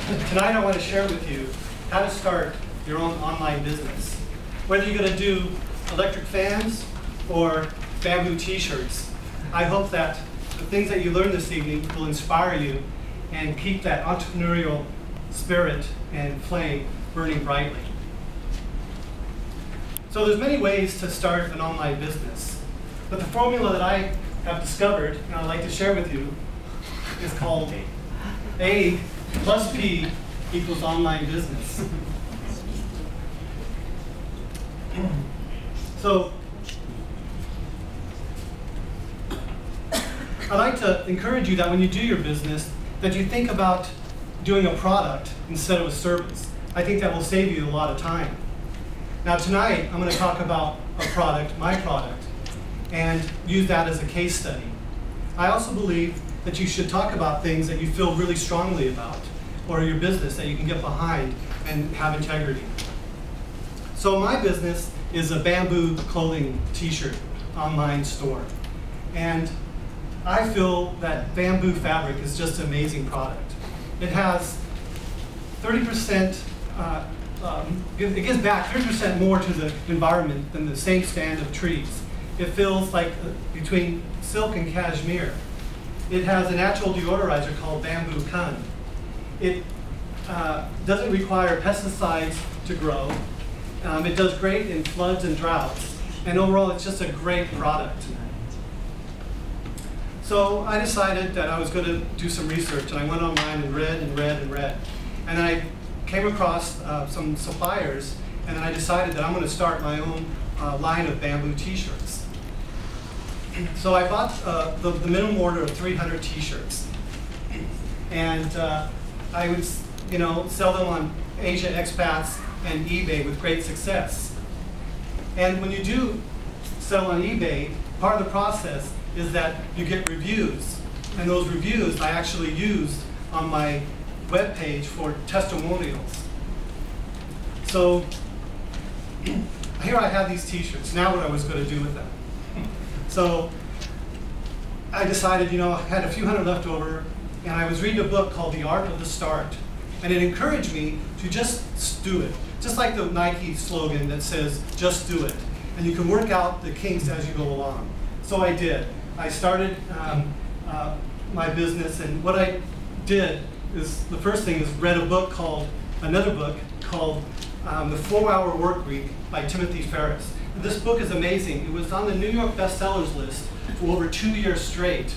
Tonight I want to share with you how to start your own online business. Whether you're going to do electric fans or bamboo t-shirts, I hope that the things that you learn this evening will inspire you and keep that entrepreneurial spirit and flame burning brightly. So there's many ways to start an online business, but the formula that I have discovered and I'd like to share with you is called A plus P equals online business. So I'd like to encourage you that when you do your business, that you think about doing a product instead of a service. I think that will save you a lot of time. Now tonight, I'm going to talk about a product, my product, and use that as a case study. I also believe that you should talk about things that you feel really strongly about, or your business that you can get behind and have integrity. So my business is a bamboo clothing t-shirt online store. And I feel that bamboo fabric is just an amazing product. It has 30%, it gives back 30% more to the environment than the same stand of trees. It feels like between silk and cashmere. It has a natural deodorizer called bamboo kun. It doesn't require pesticides to grow. It does great in floods and droughts. And overall, it's just a great product. So I decided that I was going to do some research, and I went online and read and read and read. And I came across some suppliers, and then I decided that I'm going to start my own line of bamboo t-shirts. So I bought the minimum order of 300 t-shirts. And I would sell them on Asia Expats and eBay with great success. And when you do sell on eBay, part of the process is that you get reviews. And those reviews I actually used on my webpage for testimonials. So here I have these t-shirts. Now what I was going to do with them. So I decided, I had a few hundred left over, and I was reading a book called The Art of the Start. And it encouraged me to just do it. Just like the Nike slogan that says, just do it. And you can work out the kinks as you go along. So I did. I started my business, and what I did is, the first thing is read another book called The 4-Hour Work Week by Timothy Ferriss. This book is amazing. It was on the New York bestsellers list for over 2 years straight.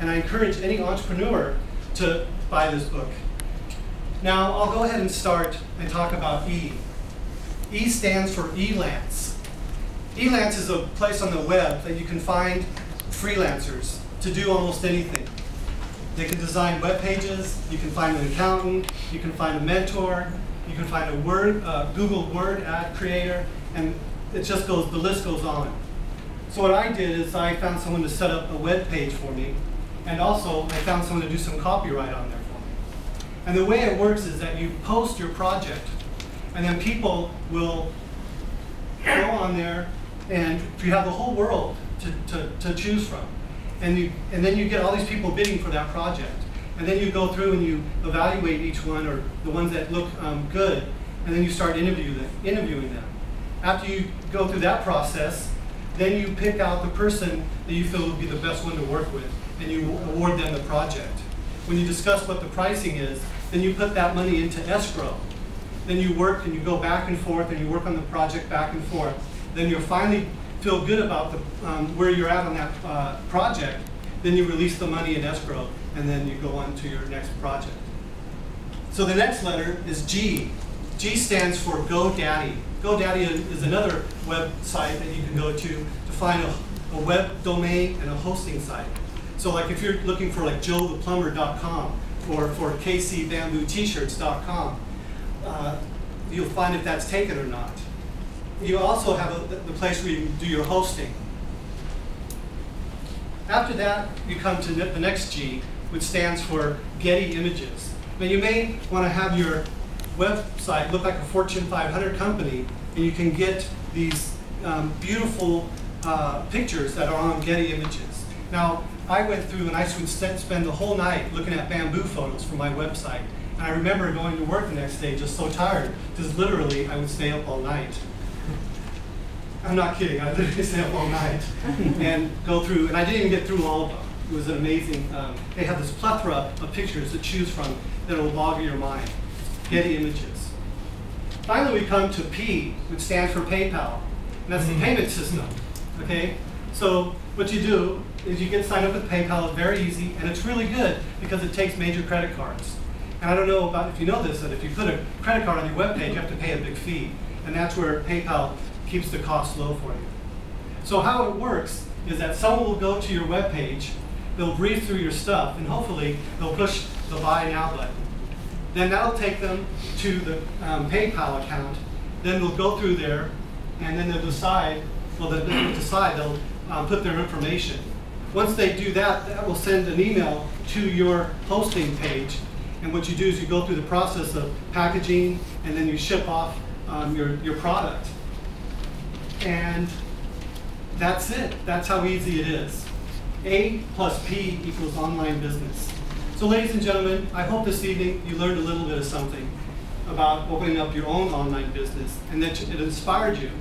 And I encourage any entrepreneur to buy this book. Now, I'll go ahead and start and talk about E. E stands for Elance. Elance is a place on the web that you can find freelancers to do almost anything. They can design web pages, you can find an accountant, you can find a mentor, you can find a Google Word ad creator, and it just goes, the list goes on. So what I did is I found someone to set up a web page for me, and also I found someone to do some copyright on there for me. And the way it works is that you post your project, and then people will go on there, and you have the whole world to choose from. And then you get all these people bidding for that project. And then you go through and you evaluate each one, or the ones that look good, and then you start interviewing them. After you go through that process, then you pick out the person that you feel would be the best one to work with, and you award them the project. When you discuss what the pricing is, then you put that money into escrow. Then you work and you go back and forth, and you work on the project back and forth. Then you finally feel good about where you're at on that project. Then you release the money in escrow, and then you go on to your next project. So the next letter is G. G stands for GoDaddy. GoDaddy is another website that you can go to find a web domain and a hosting site. So like if you're looking for like joetheplumber.com or for kcbambooT-shirts.com, you'll find if that's taken or not. You also have the place where you do your hosting. After that, you come to the next G, which stands for Getty Images. Now you may want to have your website look like a Fortune 500 company, and you can get these beautiful pictures that are on Getty Images. Now, I went through and I would spend the whole night looking at bamboo photos for my website. And I remember going to work the next day just so tired, because literally I would stay up all night. I'm not kidding, I literally stay up all night and go through, and I didn't even get through all of them. It was an amazing, they have this plethora of pictures to choose from that will boggle your mind. Getty Images. Finally, we come to P, which stands for PayPal, and that's the payment system, okay? So what you do is you get signed up with PayPal. It's very easy, and it's really good because it takes major credit cards. And I don't know about if you know this, that if you put a credit card on your web page, you have to pay a big fee, and that's where PayPal keeps the cost low for you. So how it works is that someone will go to your web page, they'll breeze through your stuff, and hopefully they'll push the Buy Now button. Then that'll take them to the PayPal account. Then they'll go through there, and then they'll decide, they'll put their information. Once they do that, that will send an email to your hosting page. And what you do is you go through the process of packaging, and then you ship off your product. And that's it. That's how easy it is. A plus P equals online business. So ladies and gentlemen, I hope this evening you learned a little bit of something about opening up your own online business, and that it inspired you.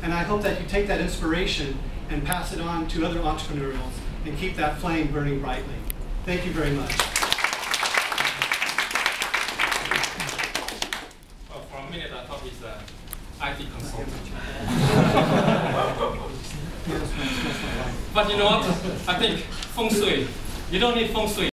And I hope that you take that inspiration and pass it on to other entrepreneurs and keep that flame burning brightly. Thank you very much. Well, for a minute I thought he's an IT consultant. But you know what? I think feng shui, you don't need feng shui.